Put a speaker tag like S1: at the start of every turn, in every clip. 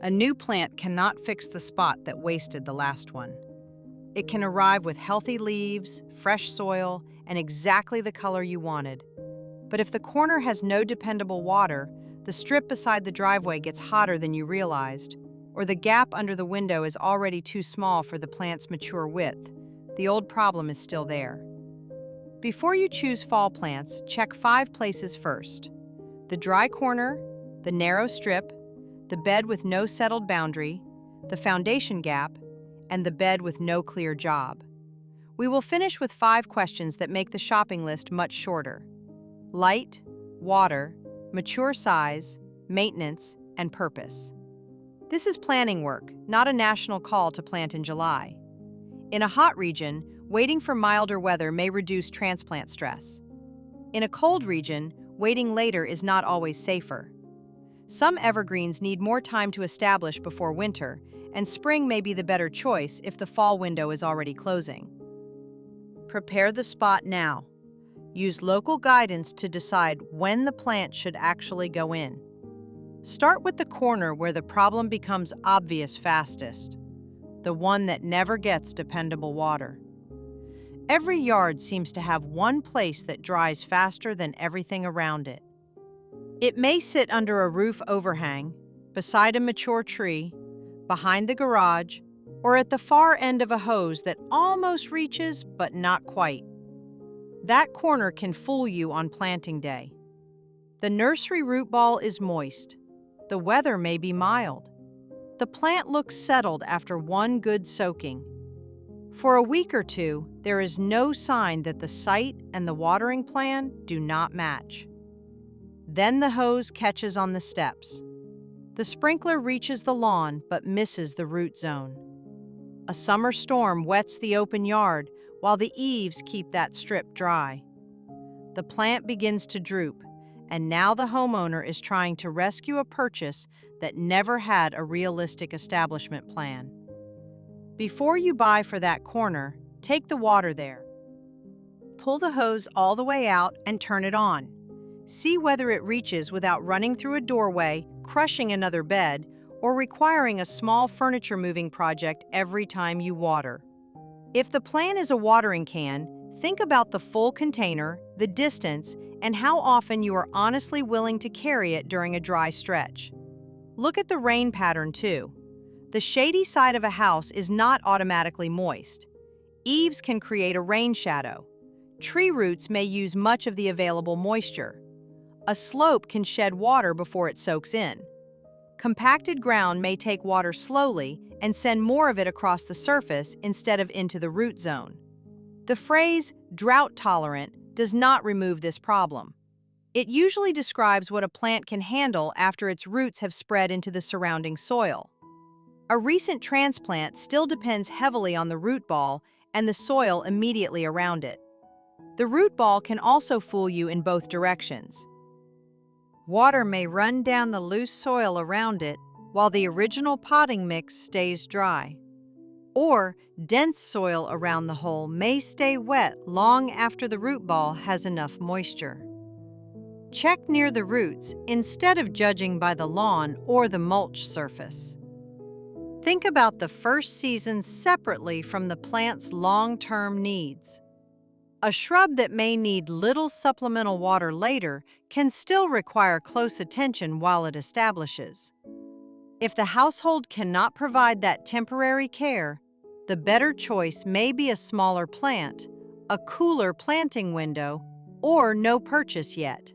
S1: A new plant cannot fix the spot that wasted the last one. It can arrive with healthy leaves, fresh soil, and exactly the color you wanted. But if the corner has no dependable water, the strip beside the driveway gets hotter than you realized, or the gap under the window is already too small for the plant's mature width, the old problem is still there. Before you choose fall plants, check 5 places first: the dry corner, the narrow strip, the bed with no settled boundary, the foundation gap, and the bed with no clear job. We will finish with 5 questions that make the shopping list much shorter: light, water, mature size, maintenance, and purpose. This is planning work, not a national call to plant in July. In a hot region, waiting for milder weather may reduce transplant stress. In a cold region, waiting later is not always safer. Some evergreens need more time to establish before winter, and spring may be the better choice if the fall window is already closing. Prepare the spot now. Use local guidance to decide when the plant should actually go in. Start with the corner where the problem becomes obvious fastest, the one that never gets dependable water. Every yard seems to have one place that dries faster than everything around it. It may sit under a roof overhang, beside a mature tree, behind the garage, or at the far end of a hose that almost reaches but not quite. That corner can fool you on planting day. The nursery root ball is moist. The weather may be mild. The plant looks settled after one good soaking. For a week or two, there is no sign that the site and the watering plan do not match. Then the hose catches on the steps. The sprinkler reaches the lawn but misses the root zone. A summer storm wets the open yard while the eaves keep that strip dry. The plant begins to droop, and now the homeowner is trying to rescue a purchase that never had a realistic establishment plan. Before you buy for that corner, take the water there. Pull the hose all the way out and turn it on. See whether it reaches without running through a doorway, crushing another bed, or requiring a small furniture moving project every time you water. If the plan is a watering can, think about the full container, the distance, and how often you are honestly willing to carry it during a dry stretch. Look at the rain pattern too. The shady side of a house is not automatically moist. Eaves can create a rain shadow. Tree roots may use much of the available moisture. A slope can shed water before it soaks in. Compacted ground may take water slowly and send more of it across the surface instead of into the root zone. The phrase drought tolerant does not remove this problem. It usually describes what a plant can handle after its roots have spread into the surrounding soil. A recent transplant still depends heavily on the root ball and the soil immediately around it. The root ball can also fool you in both directions. Water may run down the loose soil around it while the original potting mix stays dry. Or dense soil around the hole may stay wet long after the root ball has enough moisture. Check near the roots instead of judging by the lawn or the mulch surface. Think about the first season separately from the plant's long-term needs. A shrub that may need little supplemental water later can still require close attention while it establishes. If the household cannot provide that temporary care, the better choice may be a smaller plant, a cooler planting window, or no purchase yet.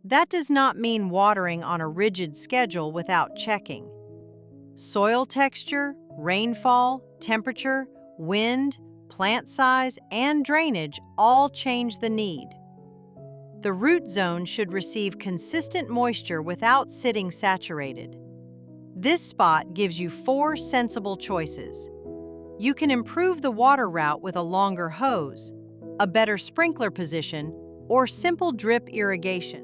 S1: That does not mean watering on a rigid schedule without checking. Soil texture, rainfall, temperature, wind, plant size, and drainage all change the need. The root zone should receive consistent moisture without sitting saturated. This spot gives you 4 sensible choices. You can improve the water route with a longer hose, a better sprinkler position, or simple drip irrigation.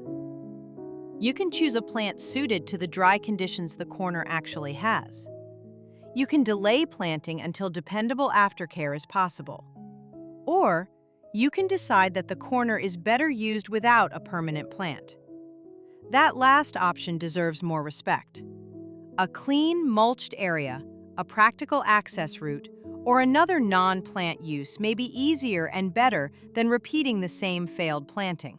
S1: You can choose a plant suited to the dry conditions the corner actually has. You can delay planting until dependable aftercare is possible. Or you can decide that the corner is better used without a permanent plant. That last option deserves more respect. A clean, mulched area, a practical access route, or another non-plant use may be easier and better than repeating the same failed planting.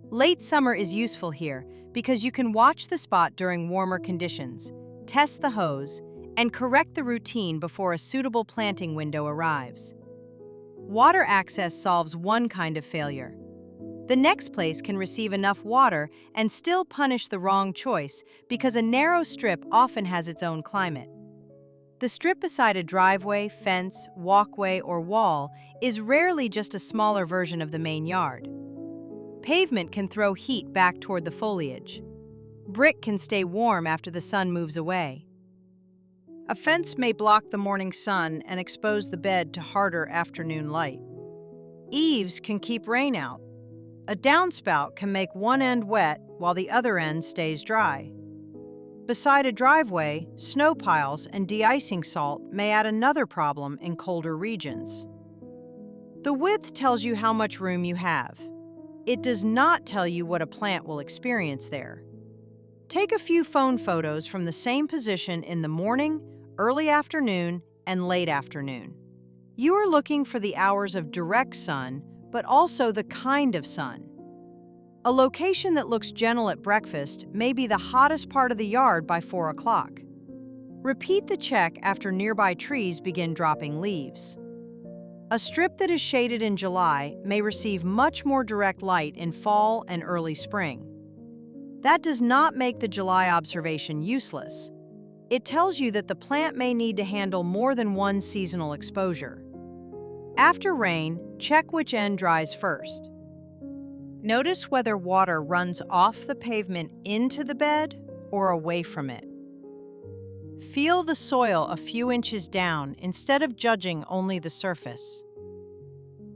S1: Late summer is useful here because you can watch the spot during warmer conditions, test the hose, and correct the routine before a suitable planting window arrives. Water access solves one kind of failure. The next place can receive enough water and still punish the wrong choice because a narrow strip often has its own climate. The strip beside a driveway, fence, walkway, or wall is rarely just a smaller version of the main yard. Pavement can throw heat back toward the foliage. Brick can stay warm after the sun moves away. A fence may block the morning sun and expose the bed to harder afternoon light. Eaves can keep rain out. A downspout can make one end wet while the other end stays dry. Beside a driveway, snow piles and de-icing salt may add another problem in colder regions. The width tells you how much room you have. It does not tell you what a plant will experience there. Take a few phone photos from the same position in the morning, early afternoon, and late afternoon. You are looking for the hours of direct sun, but also the kind of sun. A location that looks gentle at breakfast may be the hottest part of the yard by 4 o'clock. Repeat the check after nearby trees begin dropping leaves. A strip that is shaded in July may receive much more direct light in fall and early spring. That does not make the July observation useless. It tells you that the plant may need to handle more than one seasonal exposure. After rain, check which end dries first. Notice whether water runs off the pavement into the bed or away from it. Feel the soil a few inches down instead of judging only the surface.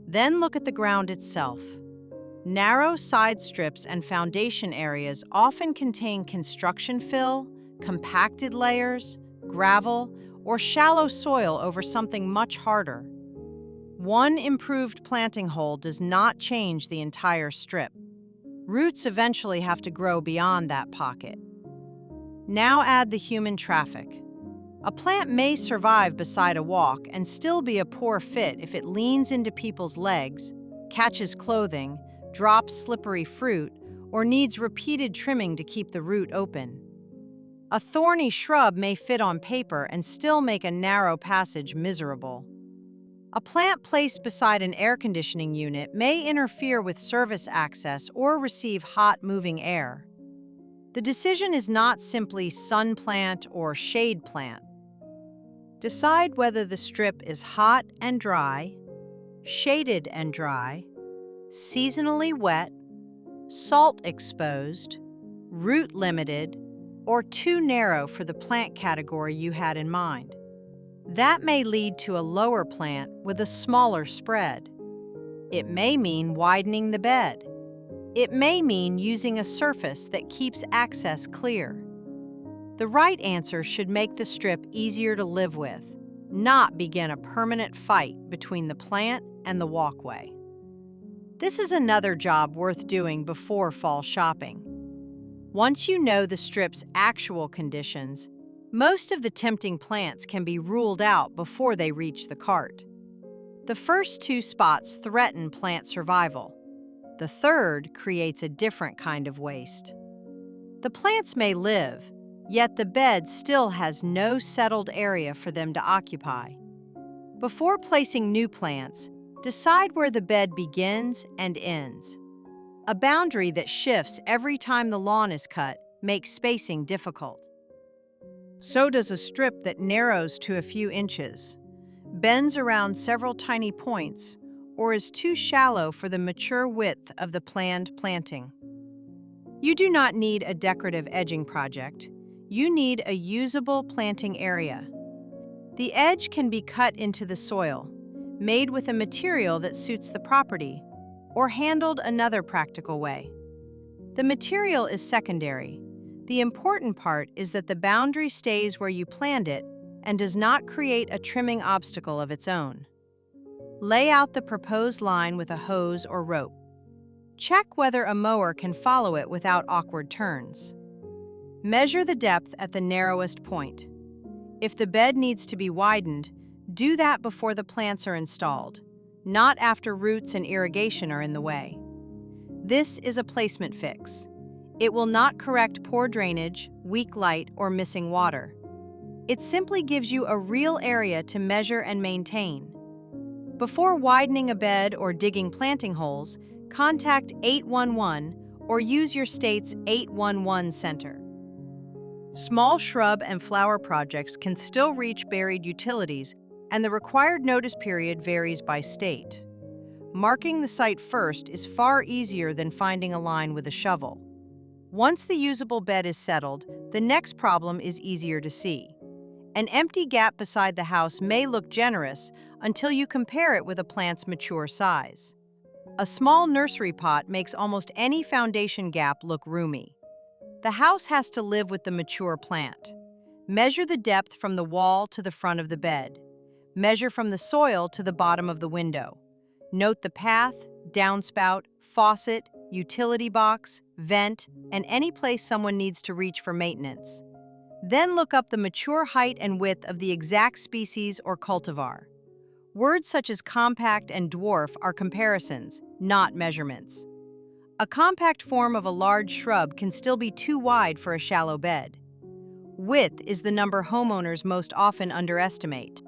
S1: Then look at the ground itself. Narrow side strips and foundation areas often contain construction fill, compacted layers, gravel, or shallow soil over something much harder. One improved planting hole does not change the entire strip. Roots eventually have to grow beyond that pocket. Now add the human traffic. A plant may survive beside a walk and still be a poor fit if it leans into people's legs, catches clothing, drops slippery fruit, or needs repeated trimming to keep the root open. A thorny shrub may fit on paper and still make a narrow passage miserable. A plant placed beside an air conditioning unit may interfere with service access or receive hot, moving air. The decision is not simply sun plant or shade plant. Decide whether the strip is hot and dry, shaded and dry, seasonally wet, salt exposed, root limited, or too narrow for the plant category you had in mind. That may lead to a lower plant with a smaller spread. It may mean widening the bed. It may mean using a surface that keeps access clear. The right answer should make the strip easier to live with, not begin a permanent fight between the plant and the walkway. This is another job worth doing before fall shopping. Once you know the strip's actual conditions, most of the tempting plants can be ruled out before they reach the cart. The first two spots threaten plant survival. The third creates a different kind of waste. The plants may live, yet the bed still has no settled area for them to occupy. Before placing new plants, decide where the bed begins and ends. A boundary that shifts every time the lawn is cut makes spacing difficult. So does a strip that narrows to a few inches, bends around several tiny points, or is too shallow for the mature width of the planned planting. You do not need a decorative edging project. You need a usable planting area. The edge can be cut into the soil, made with a material that suits the property, or handled another practical way. The material is secondary. The important part is that the boundary stays where you planned it and does not create a trimming obstacle of its own. Lay out the proposed line with a hose or rope. Check whether a mower can follow it without awkward turns. Measure the depth at the narrowest point. If the bed needs to be widened, do that before the plants are installed, not after roots and irrigation are in the way. This is a placement fix. It will not correct poor drainage, weak light, or missing water. It simply gives you a real area to measure and maintain. Before widening a bed or digging planting holes, contact 811 or use your state's 811 center. Small shrub and flower projects can still reach buried utilities, and the required notice period varies by state. Marking the site first is far easier than finding a line with a shovel. Once the usable bed is settled, the next problem is easier to see. An empty gap beside the house may look generous until you compare it with a plant's mature size. A small nursery pot makes almost any foundation gap look roomy. The house has to live with the mature plant. Measure the depth from the wall to the front of the bed. Measure from the soil to the bottom of the window. Note the path, downspout, faucet, utility box, vent, and any place someone needs to reach for maintenance. Then look up the mature height and width of the exact species or cultivar. Words such as compact and dwarf are comparisons, not measurements. A compact form of a large shrub can still be too wide for a shallow bed. Width is the number homeowners most often underestimate.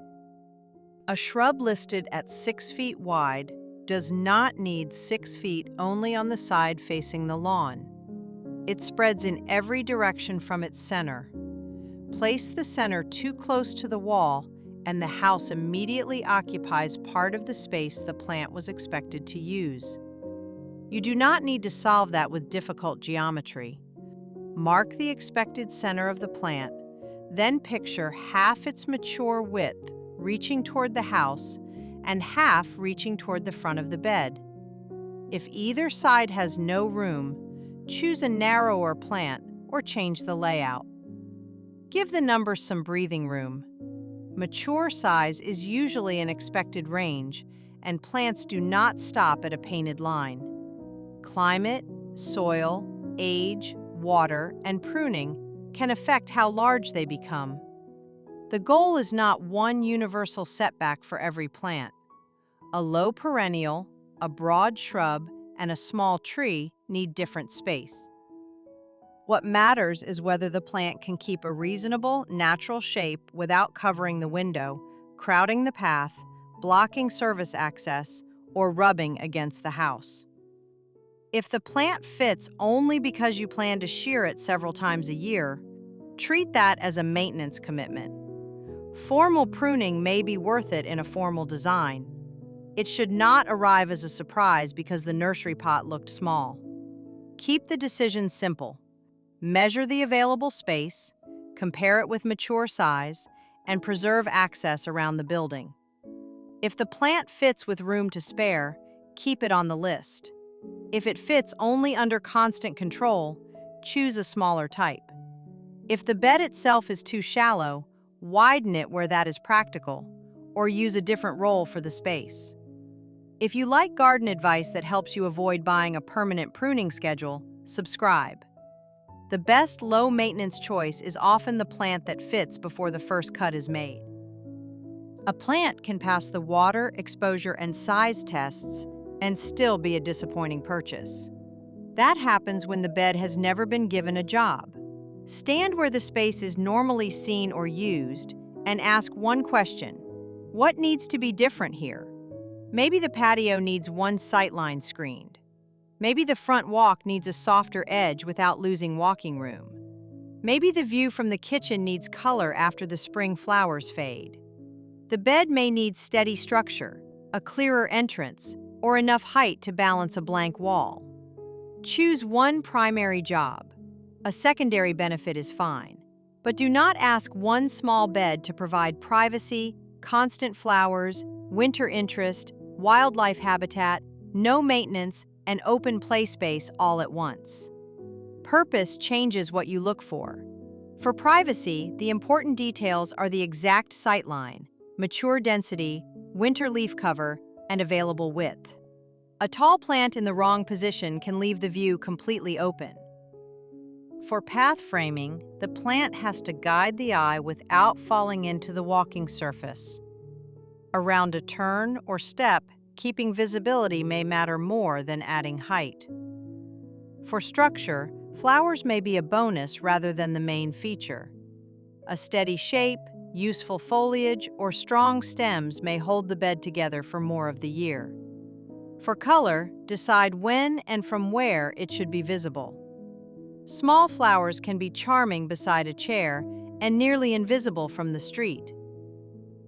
S1: A shrub listed at 6 feet wide does not need 6 feet only on the side facing the lawn. It spreads in every direction from its center. Place the center too close to the wall, and the house immediately occupies part of the space the plant was expected to use. You do not need to solve that with difficult geometry. Mark the expected center of the plant, then picture half its mature width reaching toward the house and half reaching toward the front of the bed. If either side has no room, choose a narrower plant or change the layout. Give the numbers some breathing room. Mature size is usually an expected range, and plants do not stop at a painted line. Climate, soil, age, water, and pruning can affect how large they become. The goal is not one universal setback for every plant. A low perennial, a broad shrub, and a small tree need different space. What matters is whether the plant can keep a reasonable, natural shape without covering the window, crowding the path, blocking service access, or rubbing against the house. If the plant fits only because you plan to shear it several times a year, treat that as a maintenance commitment. Formal pruning may be worth it in a formal design. It should not arrive as a surprise because the nursery pot looked small. Keep the decision simple. Measure the available space, compare it with mature size, and preserve access around the building. If the plant fits with room to spare, keep it on the list. If it fits only under constant control, choose a smaller type. If the bed itself is too shallow, widen it where that is practical, or use a different roll for the space. If you like garden advice that helps you avoid buying a permanent pruning schedule, subscribe. The best low-maintenance choice is often the plant that fits before the first cut is made. A plant can pass the water, exposure, and size tests and still be a disappointing purchase. That happens when the bed has never been given a job. Stand where the space is normally seen or used and ask one question: what needs to be different here? Maybe the patio needs one sightline screened. Maybe the front walk needs a softer edge without losing walking room. Maybe the view from the kitchen needs color after the spring flowers fade. The bed may need steady structure, a clearer entrance, or enough height to balance a blank wall. Choose one primary job. A secondary benefit is fine. But do not ask one small bed to provide privacy, constant flowers, winter interest, wildlife habitat, no maintenance, and open play space all at once. Purpose changes what you look for. For privacy, the important details are the exact sightline, mature density, winter leaf cover, and available width. A tall plant in the wrong position can leave the view completely open. For path framing, the plant has to guide the eye without falling into the walking surface. Around a turn or step, keeping visibility may matter more than adding height. For structure, flowers may be a bonus rather than the main feature. A steady shape, useful foliage, or strong stems may hold the bed together for more of the year. For color, decide when and from where it should be visible. Small flowers can be charming beside a chair and nearly invisible from the street.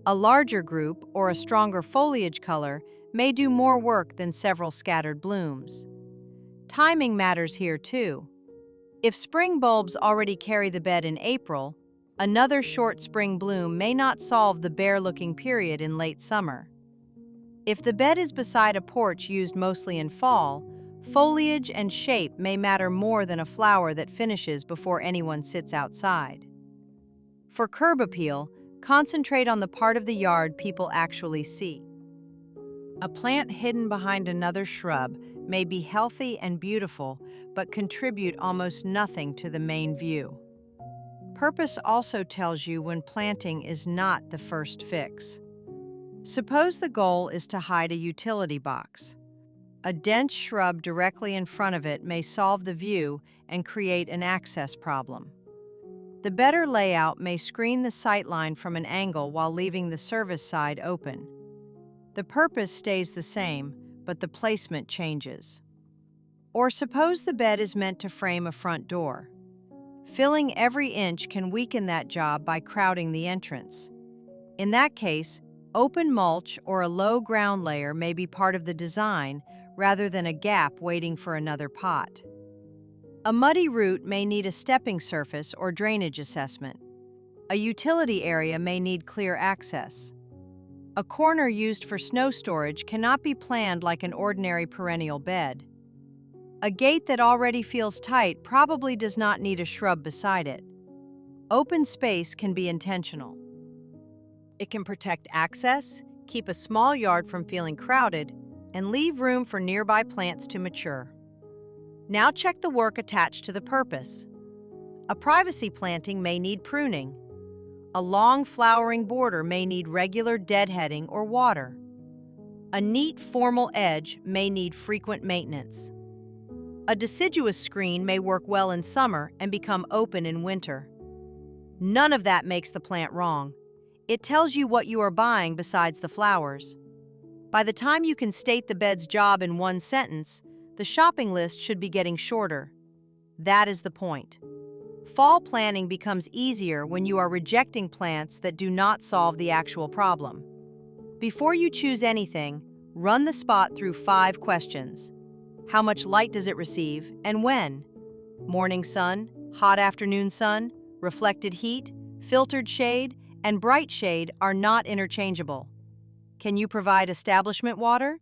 S1: A larger group or a stronger foliage color may do more work than several scattered blooms. Timing matters here too. If spring bulbs already carry the bed in April, another short spring bloom may not solve the bare-looking period in late summer. If the bed is beside a porch used mostly in fall, foliage and shape may matter more than a flower that finishes before anyone sits outside. For curb appeal, concentrate on the part of the yard people actually see. A plant hidden behind another shrub may be healthy and beautiful, but contribute almost nothing to the main view. Purpose also tells you when planting is not the first fix. Suppose the goal is to hide a utility box. A dense shrub directly in front of it may solve the view and create an access problem. The better layout may screen the sightline from an angle while leaving the service side open. The purpose stays the same, but the placement changes. Or suppose the bed is meant to frame a front door. Filling every inch can weaken that job by crowding the entrance. In that case, open mulch or a low ground layer may be part of the design rather than a gap waiting for another pot. A muddy root may need a stepping surface or drainage assessment. A utility area may need clear access. A corner used for snow storage cannot be planned like an ordinary perennial bed. A gate that already feels tight probably does not need a shrub beside it. Open space can be intentional. It can protect access, keep a small yard from feeling crowded, and leave room for nearby plants to mature. Now check the work attached to the purpose. A privacy planting may need pruning. A long flowering border may need regular deadheading or water. A neat formal edge may need frequent maintenance. A deciduous screen may work well in summer and become open in winter. None of that makes the plant wrong. It tells you what you are buying besides the flowers. By the time you can state the bed's job in one sentence, the shopping list should be getting shorter. That is the point. Fall planning becomes easier when you are rejecting plants that do not solve the actual problem. Before you choose anything, run the spot through 5 questions. How much light does it receive and when? Morning sun, hot afternoon sun, reflected heat, filtered shade, and bright shade are not interchangeable. Can you provide establishment water?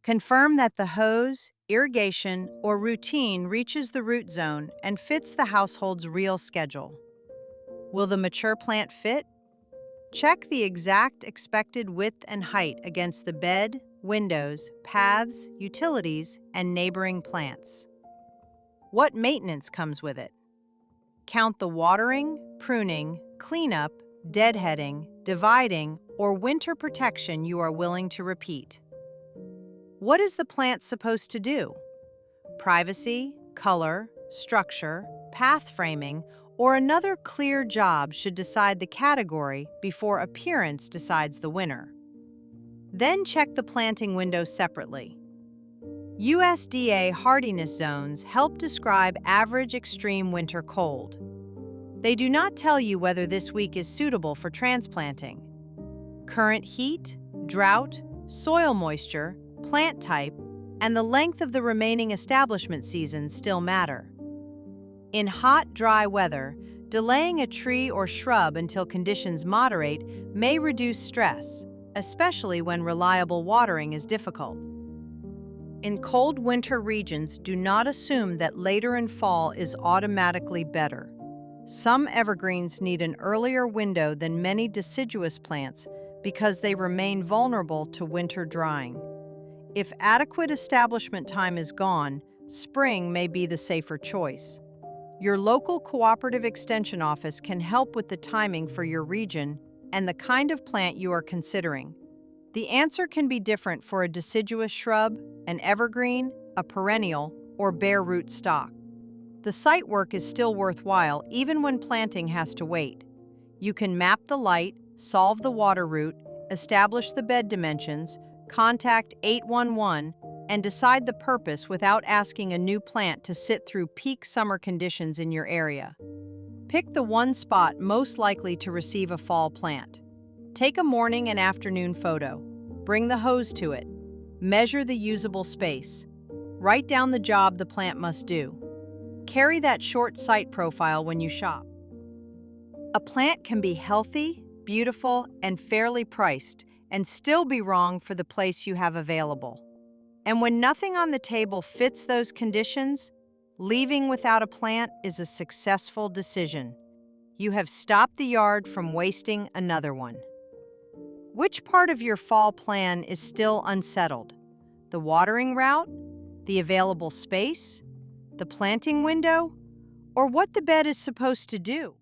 S1: Confirm that the hose, irrigation, or routine reaches the root zone and fits the household's real schedule. Will the mature plant fit? Check the exact expected width and height against the bed, windows, paths, utilities, and neighboring plants. What maintenance comes with it? Count the watering, pruning, cleanup, deadheading, dividing, or winter protection you are willing to repeat. What is the plant supposed to do? Privacy, color, structure, path framing, or another clear job should decide the category before appearance decides the winner. Then check the planting window separately. USDA hardiness zones help describe average extreme winter cold. They do not tell you whether this week is suitable for transplanting. Current heat, drought, soil moisture, plant type, and the length of the remaining establishment season still matter. In hot, dry weather, delaying a tree or shrub until conditions moderate may reduce stress, especially when reliable watering is difficult. In cold winter regions, do not assume that later in fall is automatically better. Some evergreens need an earlier window than many deciduous plants because they remain vulnerable to winter drying. If adequate establishment time is gone, spring may be the safer choice. Your local cooperative extension office can help with the timing for your region and the kind of plant you are considering. The answer can be different for a deciduous shrub, an evergreen, a perennial, or bare root stock. The site work is still worthwhile even when planting has to wait. You can map the light, solve the water route, establish the bed dimensions, contact 811, and decide the purpose without asking a new plant to sit through peak summer conditions in your area. Pick the one spot most likely to receive a fall plant. Take a morning and afternoon photo. Bring the hose to it. Measure the usable space. Write down the job the plant must do. Carry that short site profile when you shop. A plant can be healthy, beautiful, and fairly priced, and still be wrong for the place you have available. And when nothing on the table fits those conditions, leaving without a plant is a successful decision. You have stopped the yard from wasting another one. Which part of your fall plan is still unsettled? The watering route? The available space? The planting window? Or what the bed is supposed to do?